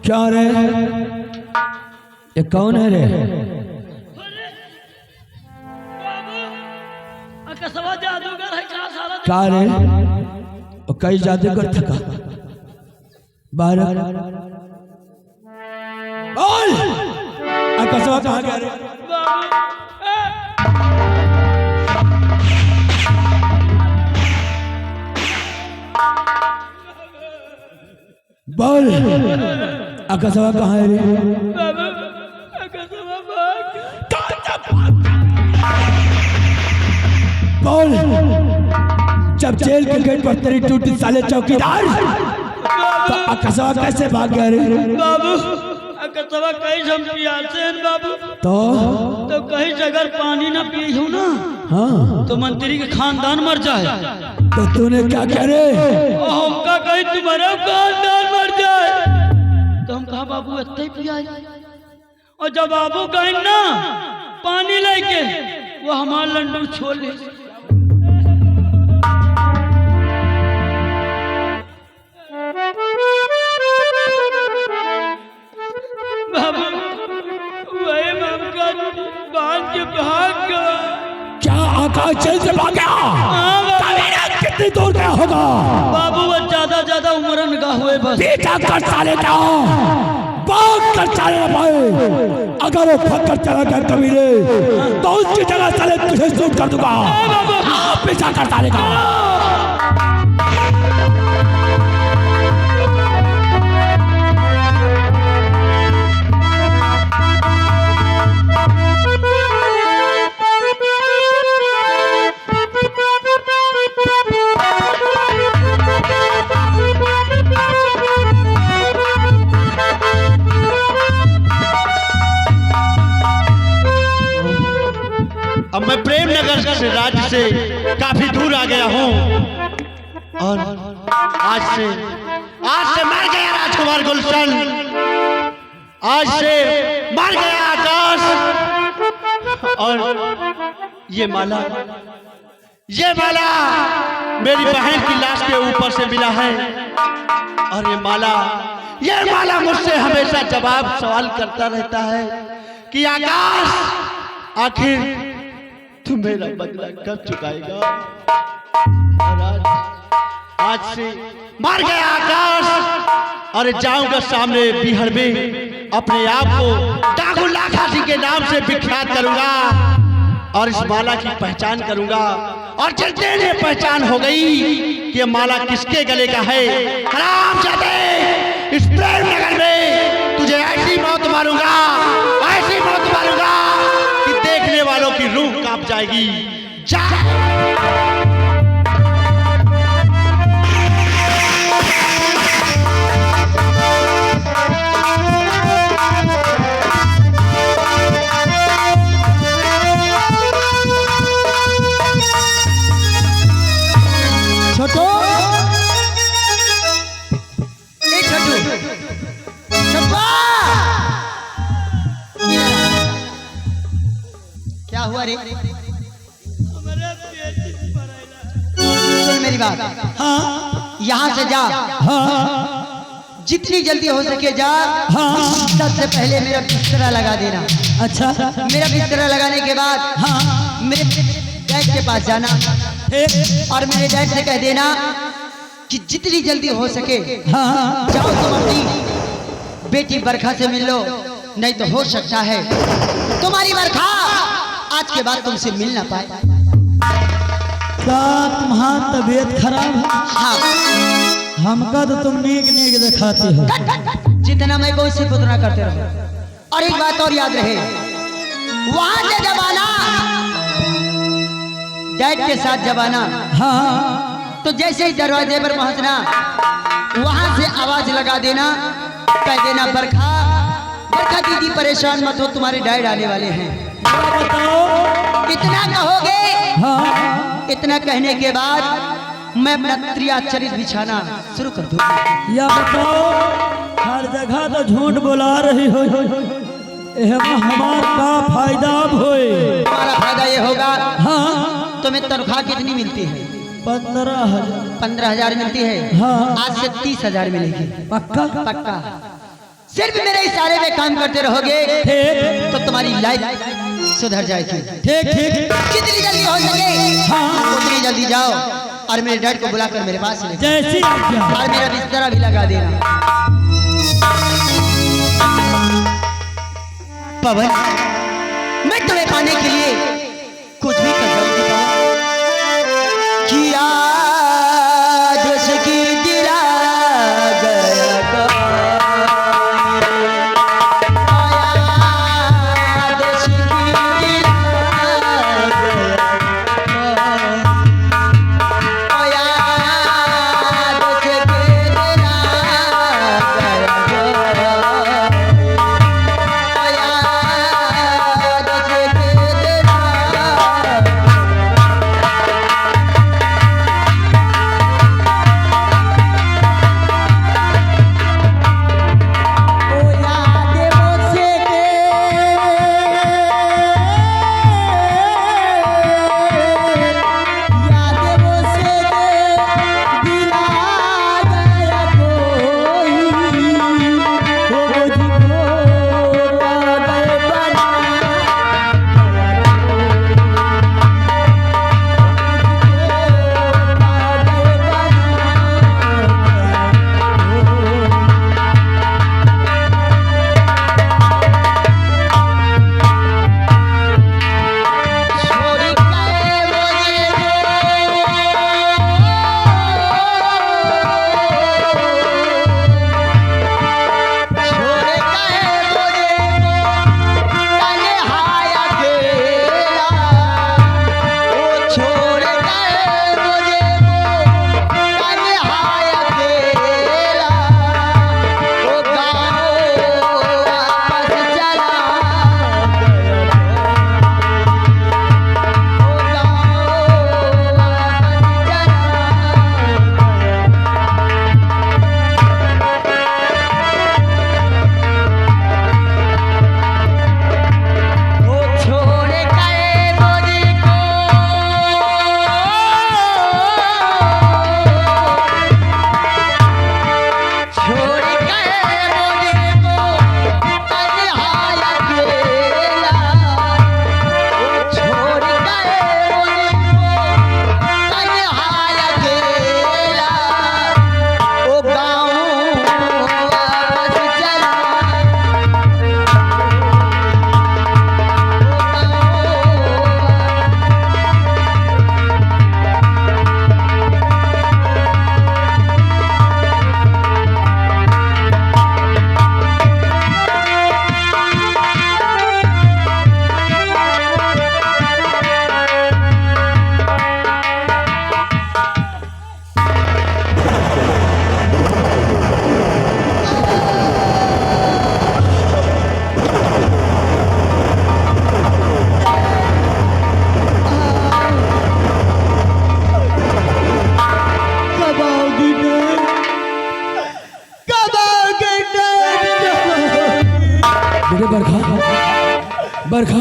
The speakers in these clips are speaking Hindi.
क्या रे? ये कौन है रे? जादूगर है क्या सारा? क्या रे? और कई जादूगर थका बारह बोल कसवा कहाँ गया रे? बोल अकसवा कहाँ है रे? बोल जब जेल के गेट पर तेरी टूटी साले चौकीदार तो अकसवा कैसे भाग गया रे? बाबू अकसवा कहीं हम पियासे हैं बाबू। तो कहीं अगर पानी ना पी हो ना हाँ तो मंत्री के खानदान मर जाए। तो तूने क्या कह रे? हमका कहीं तुम्हारा खानदान मर जाए तो हम कहा बाबू इतना ही पिया। और जब बाबू कहीं ना पानी लेके वो हमारा लंडू छोड़ ले। बाबू वही ममका बांध के भाग गया। क्या आकाश जेल से भाग गया? कितनी दूर गया होगा? बाबू वो ज्यादा उम्र निगाह हुए बस। पीछा कर साले का भाग कर चले भाई। अगर वो भाग कर चला गया कबीरे तो उसकी जगह साले तुझे शूट कर दूंगा। पीछा कर साले का। अब मैं प्रेमनगर से राज्य से काफी दूर आ गया हूँ और आज से मर गया राजकुमार गुलशन, आज से मर गया आकाश। और ये माला मेरी बहन की लाश के ऊपर से मिला है। और ये माला मुझसे हमेशा जवाब सवाल करता रहता है कि आकाश आखिर तू मेरा बदला कब चुकाएगा? और आज से मर गया आकाश और जाऊंगा सामने बिहार में अपने आप को डाकू लाखा जी के नाम से विख्यात करूंगा और इस माला की पहचान करूंगा। और जल्दी ने पहचान हो गई कि ये माला किसके गले का है। हरामजादे, इस प्रेमनगर में तुझे ऐसी मौत मारूंगा कि देखने वालों की रूह कांप जाएगी। जा छोटू क्या हुआ रे? सुन मेरी बात। हाँ यहाँ से जा। हाँ जितनी जल्दी हो सके जा। हाँ सबसे पहले मेरा बिस्तरा लगा देना। अच्छा मेरा बिस्तरा लगाने के बाद हाँ मेरे डैड के पास जाना और मेरे डैड से कह देना कि जितनी जल्दी हो सके हाँ जाओ तुम अपनी बेटी बरखा से मिल लो, नहीं तो हो सकता है तुम्हारी बरखा आज के बाद तुमसे मिल ना पाए। क्या तुम्हारा तबीयत खराब है? हाँ हमका तो तुम नेक दिखाती हो। जितना मैं को उसी उतना करते रहो। और एक बात और याद रहे, वहां से जब आना डैड के साथ जब आना हाँ तो जैसे ही दरवाजे पर पहुंचना वहां से आवाज लगा देना, कह देना बरखा दीदी परेशान मत हो, तुम्हारे डैड आने वाले हैं। बताओ। इतना कहोगे हाँ इतना कहने के बाद मैं अपना त्रियाचरित बिछाना शुरू कर दूंगा। या बताओ, हर जगह तो झूठ बोला रही हो, हमार का फायदा अब होए? तुम्हारा फायदा ये होगा। हाँ तुम्हें तनख्वाह कितनी मिलती है? 15,000। 15,000 मिलती है। हाँ आज से 30,000 मिलेगी। पक्का? पक्का। सिर्फ मेरे इशारे में काम करते रहोगे ठीक तो तुम्हारी लाइफ सुधर जाएगी। ठीक ठीक जितनी जल्दी हो सके हाँ उतनी जल्दी जाओ और मेरे डैड को बुलाकर मेरे पास ले जैसी आज्ञा। और मेरा बिस्तरा भी लगा देना। पवन, मैं तुम्हें पाने के लिए कुछ भी कर सकती हूँ। किया की दिला गया बरखा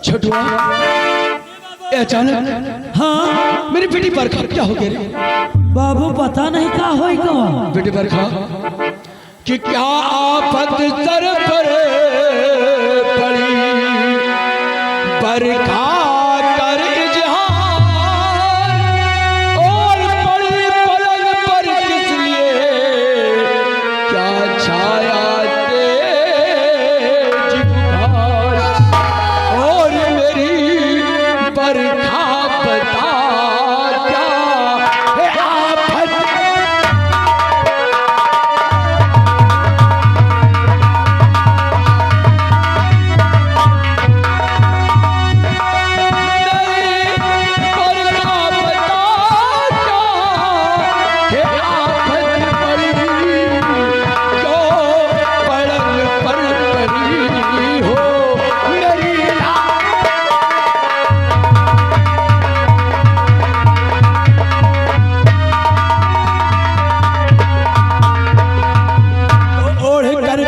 छोटुआ अचानक हाँ मेरी बेटी बरखा क्या हो गया रे बाबू पता नहीं क्या होगा बेटी बरखा कि क्या आफत सर पर पड़ी बरखा कर इजहार और पड़ी पलंग पर किस लिए क्या छाया तेज बुखार और मेरी बरखा बता क्या है आफत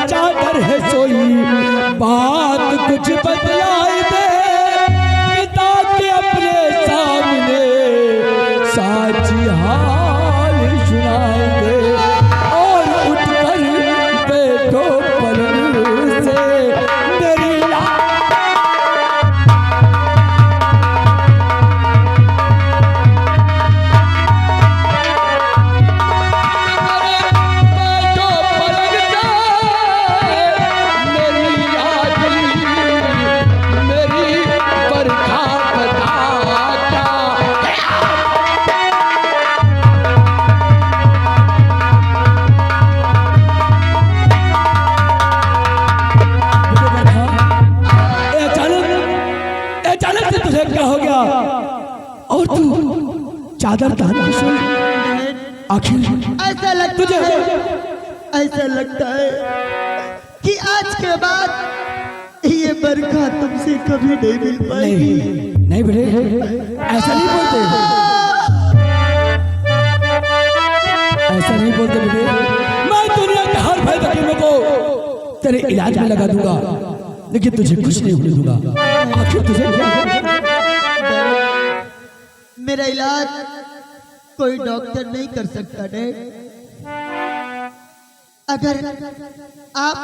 चादर है सोई बात कुछ बदलाए दे और तू चादर तान के सो। आखिर ऐसा लगता है, ऐसा लगता है कि आज के बाद ये बरखा तुमसे कभी नहीं मिल पाएगी। नहीं नहीं बेटे, ऐसा नहीं बोलते, ऐसा नहीं बोलते बेटे। मैं दुनिया के हर भाई हकीमों को तेरे इलाज में लगा दूंगा, लेकिन तुझे कुछ नहीं होने दूंगा। आखिर तुझे क्या? मेरा इलाज कोई डॉक्टर नहीं कर सकता डैड। अगर आप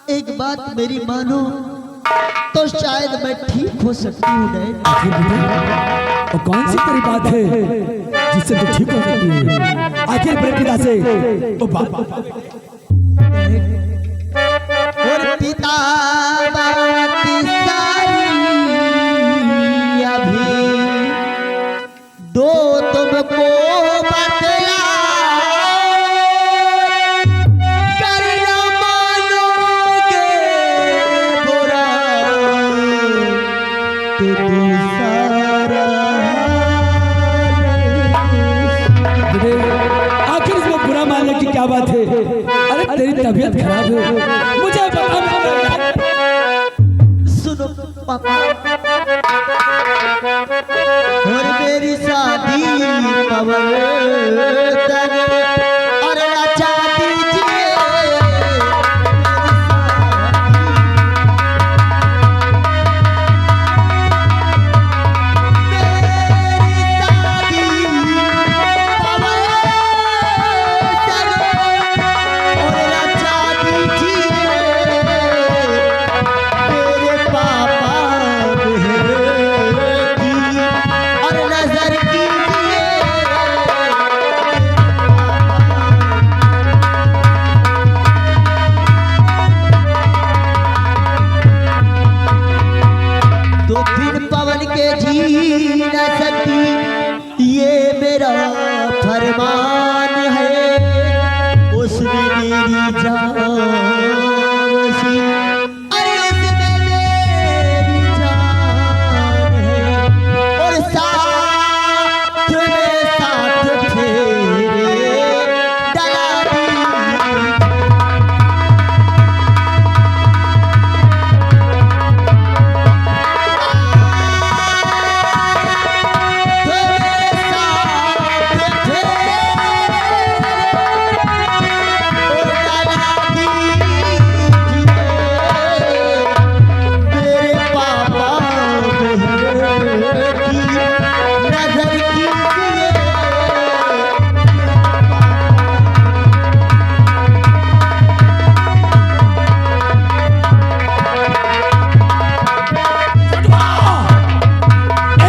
एक बात मेरी मानो तो शायद मैं ठीक हो सकती हूँ डैड। आखिर बेटे, वो कौन सी तेरी बात है जिससे तू ठीक हो सकती है? आखिर मेरे पिता से वो बात और पिता बात सारी अभी दो तुमको बतला कर न मानोगे बुरा तो दूसरा बेटे, आखिर इसमें बुरा मानने की क्या बात है? अरे तेरी तबीयत खराब है, मुझे बता। सुनो पापा, और मेरी शादी पवन तक और रचा दीजिए। तो फिर पवन के जी न सकती, ये मेरा फरमान है। उसमें मेरी जान बसी, अरे उसमें मेरी जान है। और साथ में साथ फेरे डला दी।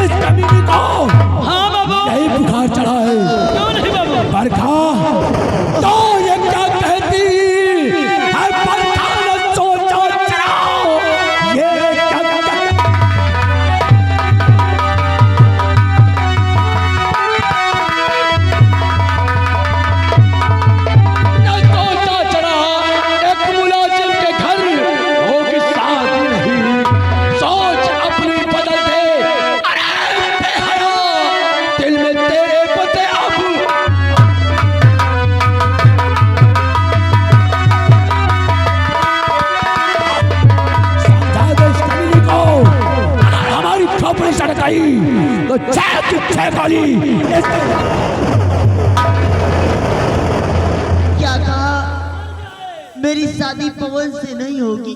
इस कमीनी को हाँ बाबू। यही बुखार चढ़ा है। क्यों नहीं बाबू? बरखा तो ये क्या कहती है? बरखा ने सोचो चढ़ाओ, ये क्या चढ़ा? एक मुलाजिम के घर होगी शादी नहीं, सोच अपनी बदल दे। अरे बेहया, दिल में तेरे पते अब समझा दे इस कमीनी को। अगर हमारी खोपड़ी सड़क आई तो छह गोली क्या कहा? मेरी शादी पवन से नहीं होगी।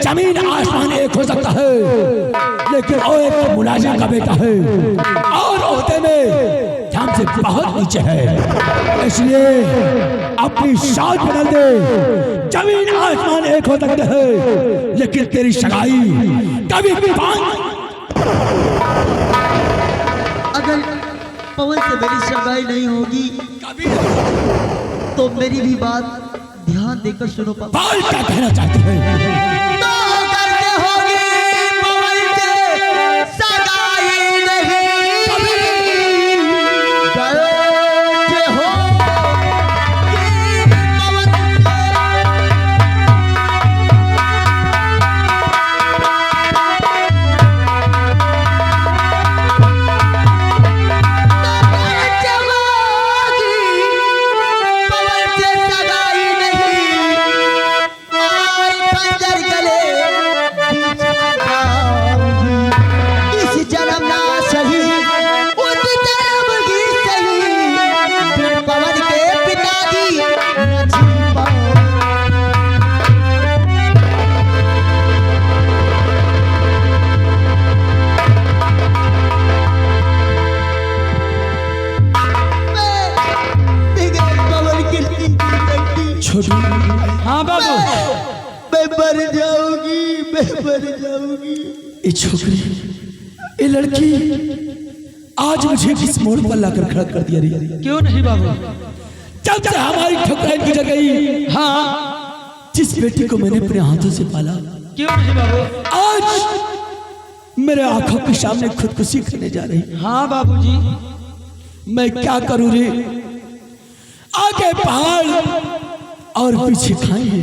जमीन आसमान एक हो सकता है, लेकिन वो एक मुलाजिम का बेटा है और ओहदे में हमसे बहुत नीचे है। इसलिए अपनी शान बदल दे। जमीन आसमान एक हो सकते हैं, लेकिन तेरी सगाई कभी अगर पवन से मेरी सगाई नहीं होगी कभी तो मेरी भी बात ध्यान देकर सुनो पापा। बाल क्या कहना चाहती है? तो करते होगी पवन से सगाई नहीं, करते होगी पवन से हाँ बाबू। मैं मर जाऊंगी, मैं मर जाऊंगी। ये छोकरी, ये लड़की आज मुझे किस मोड़ पर लाकर खड़ा कर दिया रे। क्यों नहीं बाबू? जब से हमारी ठकुराइन गुजर गई, हाँ, जिस बेटी को मैंने अपने हाथों से पाला, क्यों नहीं बाबू? आज मेरे आंखों के सामने खुदकुशी करने जा रही। हाँ बाबूजी। मैं क्या करूं रे? आगे पहाड़ और पीछे खाई है।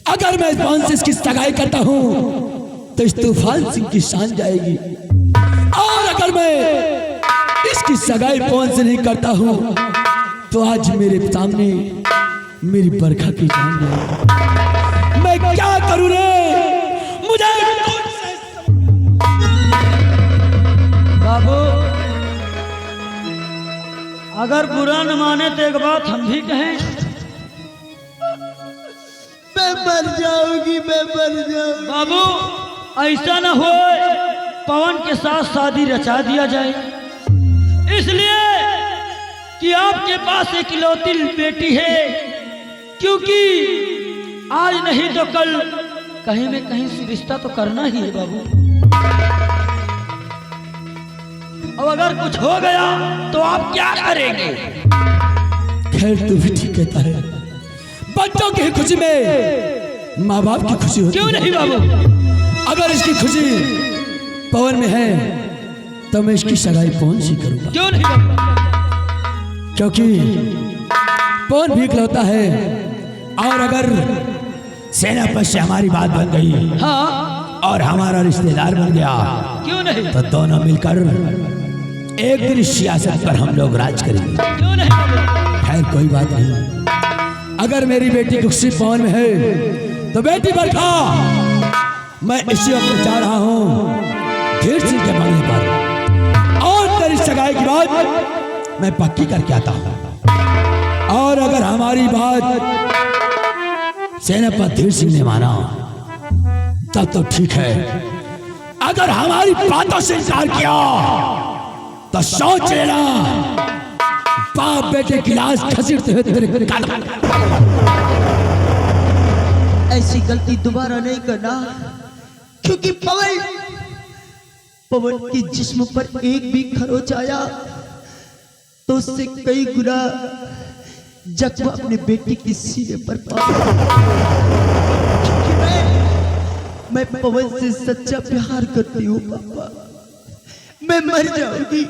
अगर मैं इस तूफान से इसकी सगाई करता हूं तो इस तूफान सिंह की शान जाएगी, और अगर मैं इसकी सगाई पवन से नहीं करता हूं तो आज मेरे सामने मेरी बरखा की जान जाएगी। मैं क्या करूं रे? मुझे बाबू, अगर बुरा न माने तो एक बात हम भी कहें। मैं मर जाऊंगी, मैं मर जाऊंगी। बाबू, ऐसा न हो पवन के साथ शादी रचा दिया जाए, इसलिए कि आपके पास इकलौती बेटी है, क्योंकि आज नहीं तो कल कहीं में कहीं से रिश्ता तो करना ही है बाबू। अब अगर कुछ हो गया तो आप क्या करेंगे? खैर, तू भी ठीक कहता है। बच्चों की खुशी में माँ बाप की खुशी होती क्यों है। नहीं बाबू? अगर इसकी खुशी पवन में है तो मैं इसकी सगाई पवन से करूंगा, क्यों नहीं बाबू? क्योंकि पवन भी इकलौता है, और अगर सेनापति से हमारी बात बन गई हाँ, और हमारा रिश्तेदार बन गया क्यों नहीं? तो दोनों मिलकर एक दिन सियासत पर हम लोग राज करेंगे। क्यों नहीं बाबू? खैर, कोई बात नहीं। अगर मेरी बेटी की खुशी पवन में है तो बेटी बरखा, मैं इसी वक्त जा रहा हूँ धीर सिंह के बंगले पर, और तेरी सगाई की बात मैं पक्की करके आता हूँ। और अगर हमारी बात सेनापति धीर सिंह ने माना तब तो ठीक है, अगर हमारी बातों से इनकार किया तो सोच लेना बाप बेटे की लाश खसीटते हुए तेरे कदम। ऐसी गलती दोबारा नहीं करना, क्योंकि पवन के जिस्म पर एक भी खरोच आया तो उससे कई गुना जख्म अपने बेटी की सीने पर पाया। क्योंकि मैं पवन से सच्चा प्यार करती हूँ पापा। मैं मर जाऊंगी,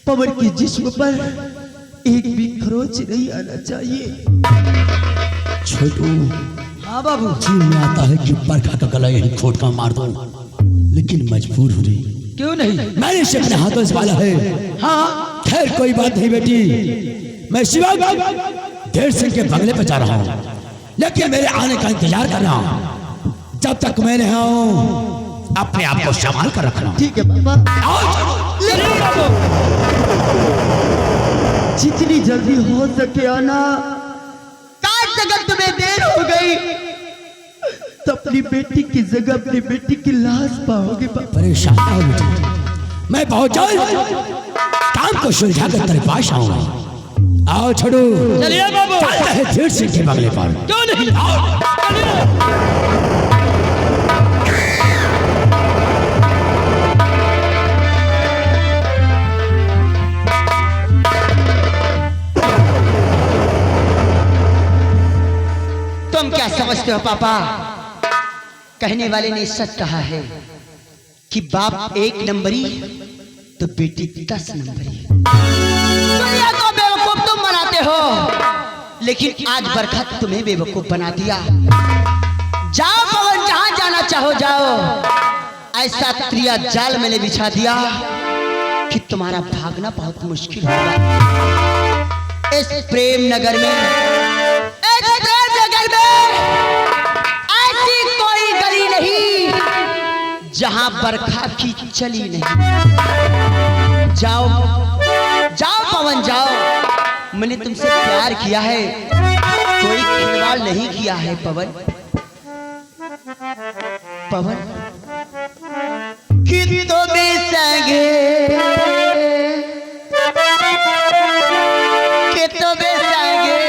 पवन के जिस्म पर एक भी खरोच नहीं आना चाहिए। छोटू, हाँ बाबू। जी में आता है कि बरखा का गला यही खोट का मार दो, लेकिन मजबूर हो रही। क्यों नहीं? मैंने इसे अपने हाथों से पाला है। हाँ, खैर, कोई बात नहीं बेटी, मैं शिवा धीर सिंह के बंगले पर जा रहा हूँ, लेकिन मेरे आने का इंतजार करना। जब तक मैं नहीं आऊं अपने आप को संभाल कर रखना। ठीक है पापा। जितनी जल्दी हो सके आना। काश अगर तुम्हें देर हो गई तो अपनी बेटी की जगह अपनी बेटी की लाश पाओगे पापा। परेशान ना हो बेटी, मैं बहुत जल्द काम को सुलझा कर तेरे पास आऊंगा। आओ छोड़ू, चलिए बाबू। चलते हैं धीर सिंह के बंगले पर। क्यों नहीं? आओ, चलिए। तुम क्या समझते हो पापा? कहने वाले ने सच कहा है कि बाप 1 नंबरी तो बेटी 10 नंबरी। दुनिया को बेवकूफ तुम बनाते हो, लेकिन आज बरखा तुम्हें बेवकूफ बना दिया। जाओ पवन, जहां जाना चाहो जाओ। ऐसा त्रिया जाल मैंने बिछा दिया कि तुम्हारा भागना बहुत मुश्किल होगा। इस प्रेम नगर में, ऐसी कोई गली नहीं जहां बरखा की चली नहीं। जाओ जाओ पवन, जाओ। मैंने तुमसे प्यार किया है, कोई खिलवाड़ नहीं किया है पवन। पवन कि तो बेसंगे, कि तो बेसंगे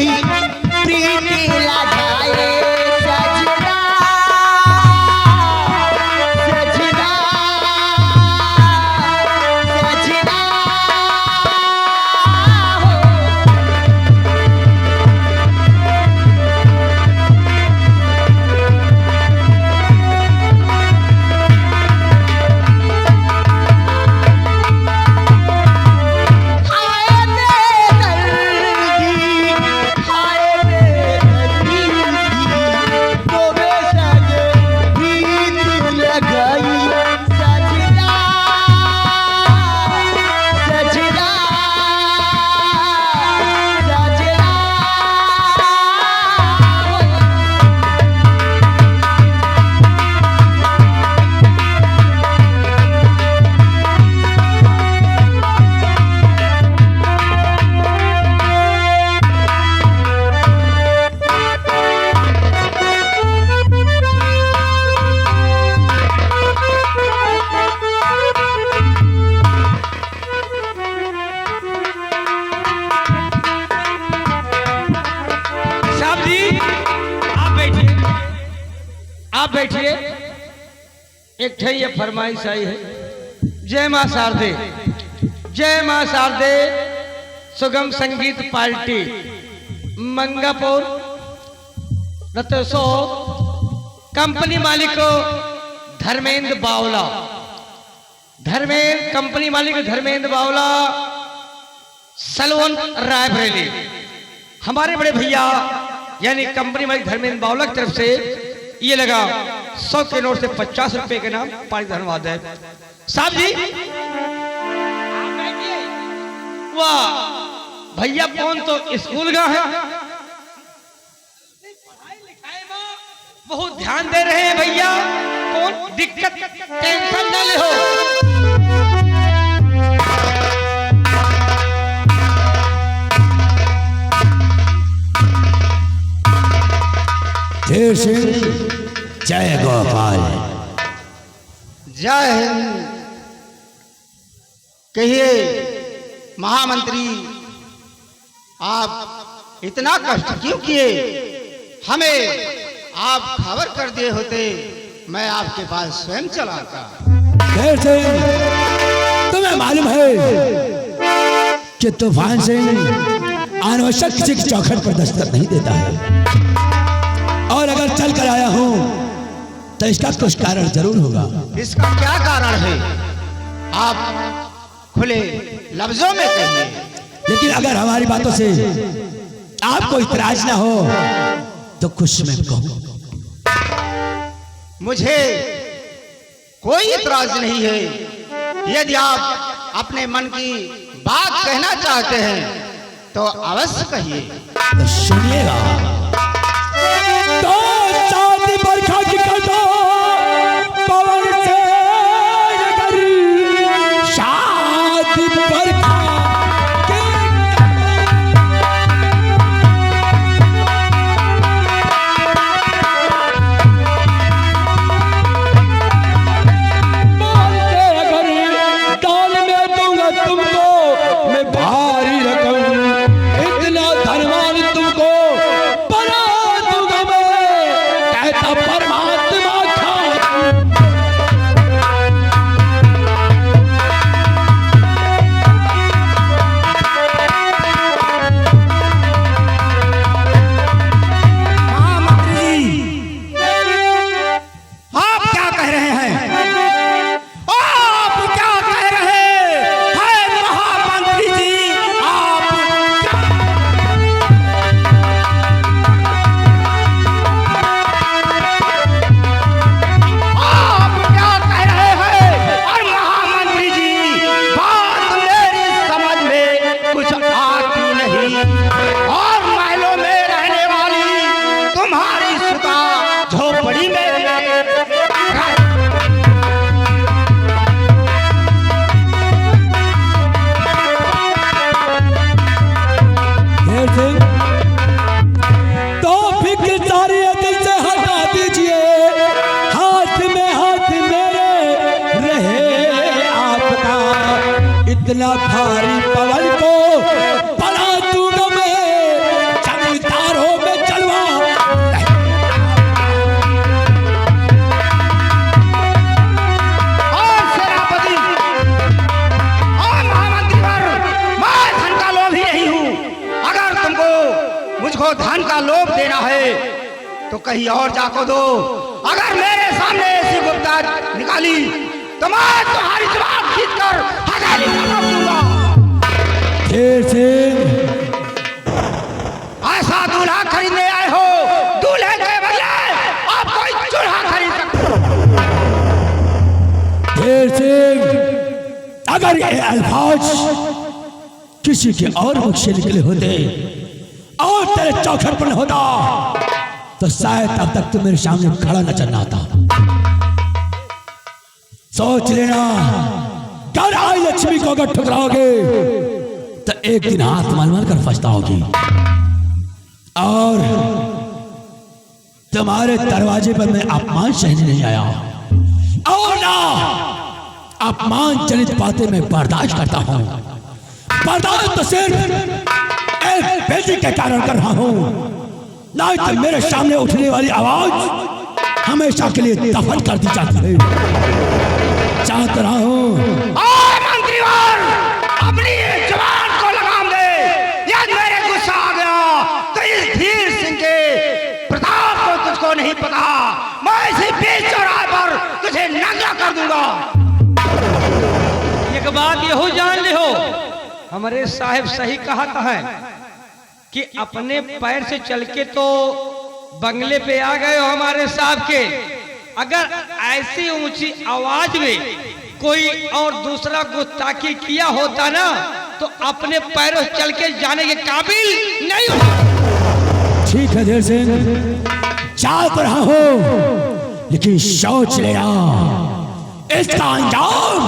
प्रीति लगाए सजना सजना सजना आप बैठिए। एक ठे ये फरमाइश आई है। जय मां शारदे, जय मां शारदे सुगम संगीत पार्टी मंगापुर रतसो कंपनी मालिक धर्मेंद्र बावला, कंपनी मालिक धर्मेंद्र बावला सलवन रायबरेली। हमारे बड़े भैया यानी कंपनी मालिक धर्मेंद्र बावला की तरफ से ये लगा 100 के नोट से 50 रुपए के नाम पारित धन्यवाद है। साहब जी वाह, भैया कौन तो स्कूल गया है, बहुत ध्यान दे रहे हैं भैया। कौन दिक्कत टेंशन न ले हो। जय सिंह, जय गोपाल। जय हिंद। कहिए महामंत्री, आप इतना कष्ट क्यों किए? हमें आप खबर कर दिए होते, मैं आपके पास स्वयं चला आता। जय सिंह, तुम्हें मालूम है कि तूफान सिंह अनावश्यक किसी की चौखट पर दस्तक नहीं देता है, और अगर चल कर आया हूं तो इसका कुछ कारण जरूर होगा। इसका क्या कारण है? आप खुले लफ्जों में कहिए। लेकिन अगर हमारी बातों से आपको इतराज ना हो तो कुछ मैं कहूं। मुझे कोई इतराज नहीं है। यदि आप अपने मन की बात कहना चाहते हैं तो अवश्य कहिए। तो सुनिएगा। तो शादी बरखा की कथा पवन से अगर शादी बरखा की बोलते अगर दान में दूंगा तुमको मैं भारी रकम, इतना धनवान तुमको बना दूंगा मैं, कहता परमात्मा खा। आप क्या कह रहे हैं? आप क्या कह रहे हैं महामंत्री जी? आप क्या कह रहे हैं? और महामंत्री जी, बात मेरी समझ में कुछ आती नहीं। और महलों में रहने वाली तुम्हारी सुता झोपड़ी में जय सिंह, तो फिक्र सारी दिल से हटा दीजिए। हाथ में हाथ मेरे रहे आपका, इतना भारी पवन को बना दूंगा मैं, जग धन का लोभ देना है तो कहीं और जाको दो। अगर मेरे सामने ऐसी गुप्ता निकाली तो मैं तुम्हारी जबान खींचकर हथेली में रख दूंगा। शेर सिंह, ऐसा दूल्हा खरीदने आए हो, दूल्हे के बदले आप कोई चूल्हा खरीद सकते हो। शेर सिंह, अगर ये अल्फाज किसी के और मुख से निकले होते और तेरे चौखट पर होता तो शायद तब तक तू मेरे सामने खड़ा न चलना आता। सोच लेना, कर आई लक्ष्मी को अगर ठुकराओगे तो एक दिन हाथ मार मार कर पछताओगी। और तुम्हारे दरवाजे पर मैं अपमान सहने नहीं आया और ना अपमान जनित बातें मैं बर्दाश्त करता हूं। बर्दाश्त तो सिर्फ एक बेटी के कारण कर रहा हूं, नहीं तो मेरे सामने उठने वाली आवाज हमेशा के लिए दफन कर दी जाती है। चाहत रहा हूं मंत्रीवर, अपनी जवान को लगाम दे। यदि मेरे गुस्सा आ गया तो इस धीर सिंह के प्रताप को तुझको नहीं पता। मैं इसी बीच चौराहे पर तुझे नंगा कर दूंगा। एक बात यहो जान ले हो, हमारे साहब सही कहा है कि अपने पैर से चल के तो बंगले पे आ गए हो हमारे साहब के। अगर ऐसी ऊंची आवाज में कोई और दूसरा गुस्ताखी किया होता ना तो अपने पैरों से चल के जाने के काबिल नहीं होता। ठीक है धीर सिंह, चाह तो रहा हूं, लेकिन सोच लेना इसका अंजाम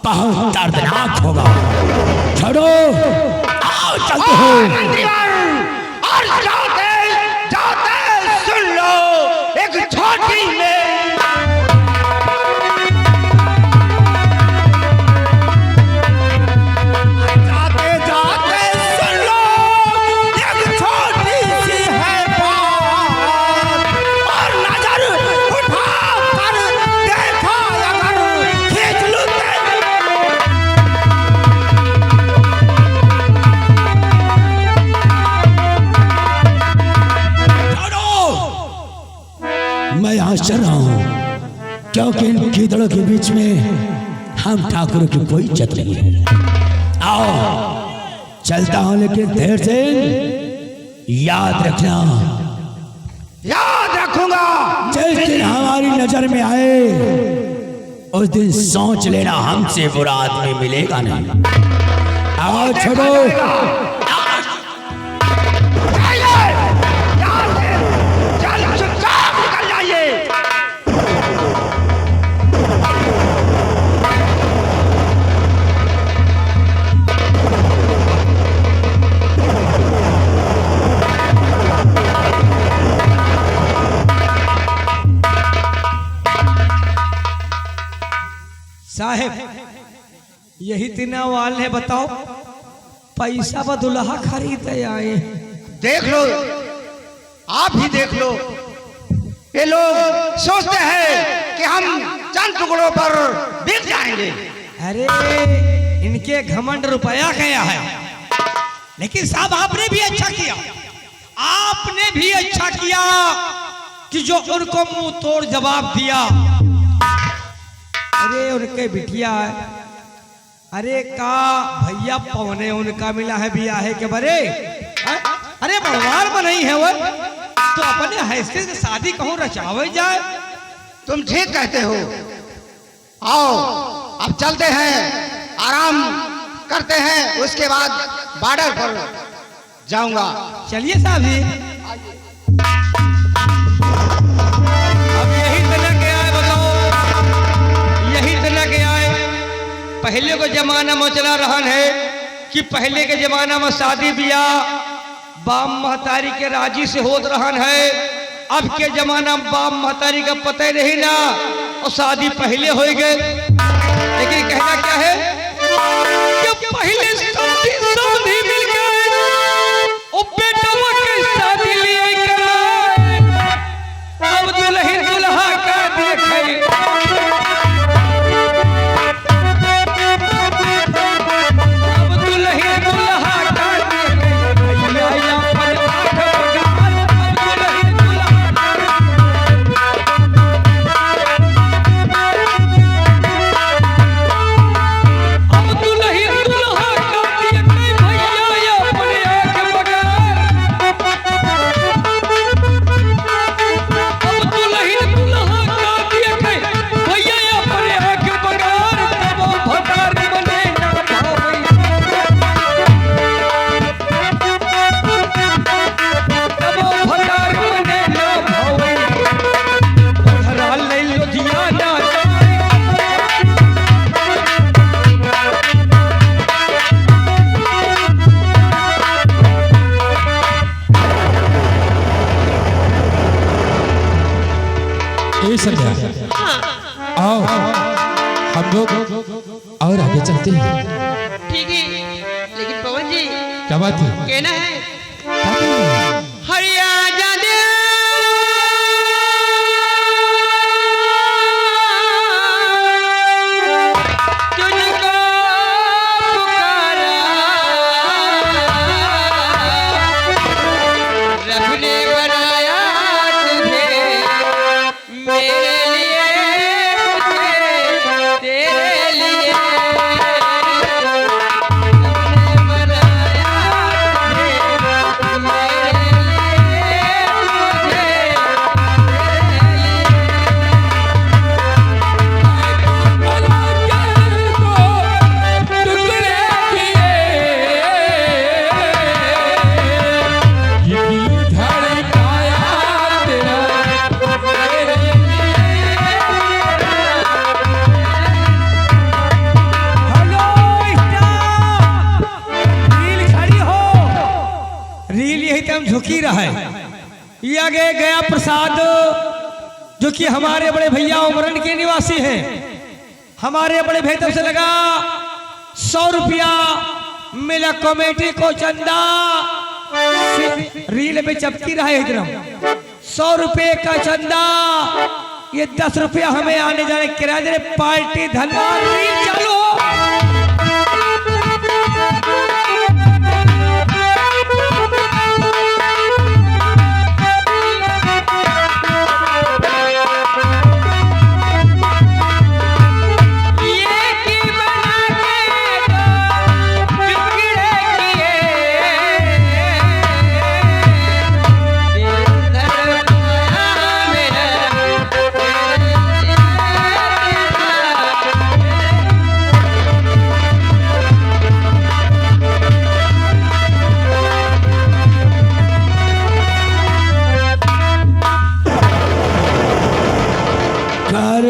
बहुत दर्दनाक होगा। छोड़ो, आओ चलते हो। और जाते जाते सुन लो एक छोटी में जाते जाते सुन लो एक छोटी सी है बात। और नजर उठा कर देखा अगर खींच लूं मैं यहाँ चल रहा हूँ क्योंकि इन कीदड़ों के बीच में हम ठाकुरों की कोई इज्जत नहीं है। आओ चलता हूँ, लेकिन देर से याद रखना। याद रखूंगा। जिस दिन हमारी नजर में आए उस दिन सोच लेना हमसे बुरा आदमी मिलेगा नहीं। आओ छोड़ो, साहेब यही तीन वाल है, बताओ पैसा व दुल्हा खरीद आए। देख लो, आप ही देख लो। ये लोग सोचते हैं कि हम चंद टुकड़ों पर बिक जाएंगे। अरे इनके घमंड रुपया गया है। लेकिन साहब आपने भी अच्छा किया, आपने भी अच्छा किया कि जो उनको मुंह तोड़ जवाब दिया। अरे उनके बिटिया, अरे का भैया पवने उनका मिला है बिया है के बरे। अरे भगवान बनाई है वो तो अपने हैसियत से शादी कहूँ रचावे जाए। तुम ठीक कहते हो। आओ अब चलते हैं, आराम करते हैं, उसके बाद बॉर्डर पर जाऊंगा। चलिए साहब जी। अब यही तरह के आए, बताओ यही तरह के आए। पहले को जमाना में चला रहा है कि पहले के जमाना में शादी ब्याह बाप महतारी के राजी से होत रहा है। अब के जमाना में बाप महतारी का पता ही नहीं ना, और शादी पहले हो गए। लेकिन कहना क्या है कि पहले शादी मिल गए और बेटवा के शादी लिए अब दुल्हन दुल्हा का देखे। अब दुल्हन दुल्हा का देखे भैया अपन आठ ए संध्या, आओ हम लोग और आगे चलते हैं। ठीक है, लेकिन पवन जी क्या बात है? कहना है क्या कहना है? हरिया जाने तुझको पुकारा, रब ने बनाया तुझे मेरे लिए, मुझे तेरे लिए। झुकी रहा है। ये आगे गया प्रसाद जो कि हमारे बड़े भैया उमरन के निवासी हैं। हमारे बड़े भैया से लगा 100 रुपया मिला कमेटी को चंदा। रील पे चपकी रहा है एकदम 100 रुपये का चंदा। ये 10 रुपया हमें आने जाने किराया दे। पार्टी धन्यवाद। रील चालू हो।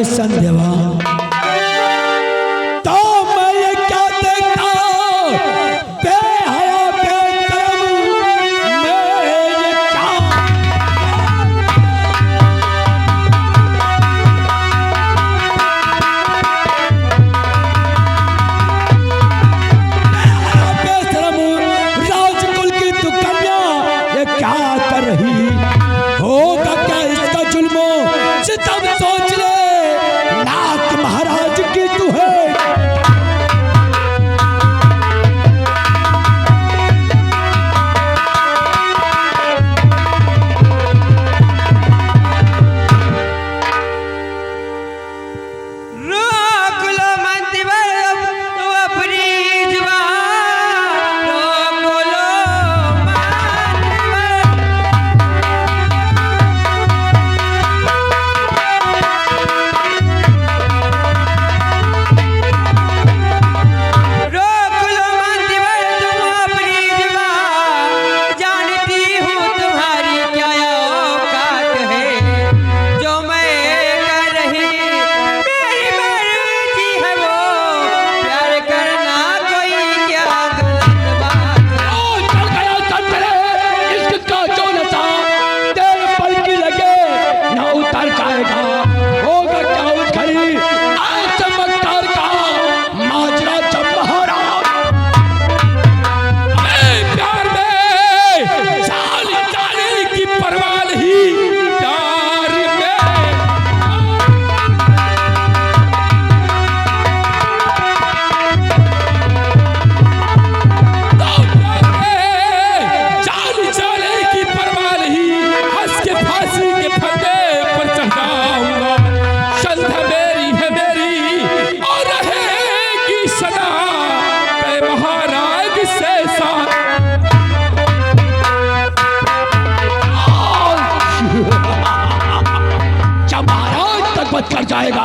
संध्या तो मैं ये क्या देखता बेहया बेकरम मैं ये क्या बेशरम राजकुल की तू कन्या ये क्या कर रही होगा क्या इसका जुल्मो सितम सोच ले महाराज की तू है। कर जाएगा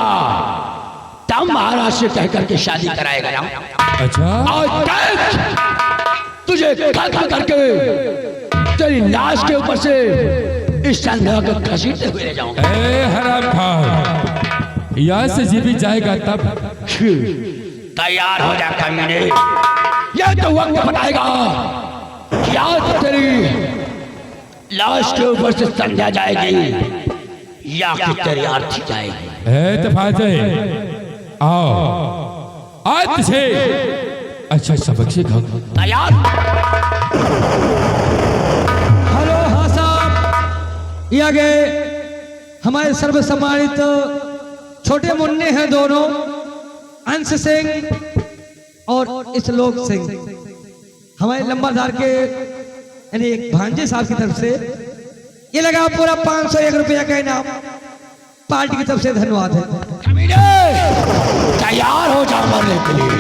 तब महाराज से कह करके शादी कराएगा ना। अच्छा तुझे खा करके तेरी लाश के ऊपर से इस संध्या को घसीटते हुए ले जाऊंगा। ए हराम खा यहाँ से जीवित जाएगा तब। तैयार हो जा कमीने, यह तो वक्त बताएगा क्या तेरी लाश के ऊपर से संध्या जाएगी या कि तैयार थी जाएगी। ए तफाते आओ आज तुझे अच्छा सबक सिखा। तैयार। हेलो हाँ साहब, ये आगे हमारे सर्व सम्मानित छोटे मुन्ने हैं दोनों, अंश सिंह और इसलोक सिंह, हमारे लंबाधार के यानी एक भांजे साहब की तरफ से ये लगा पूरा 501 रुपया का इनाम, पार्टी की तरफ से धन्यवाद है। तैयार हो जा मरने के लिए।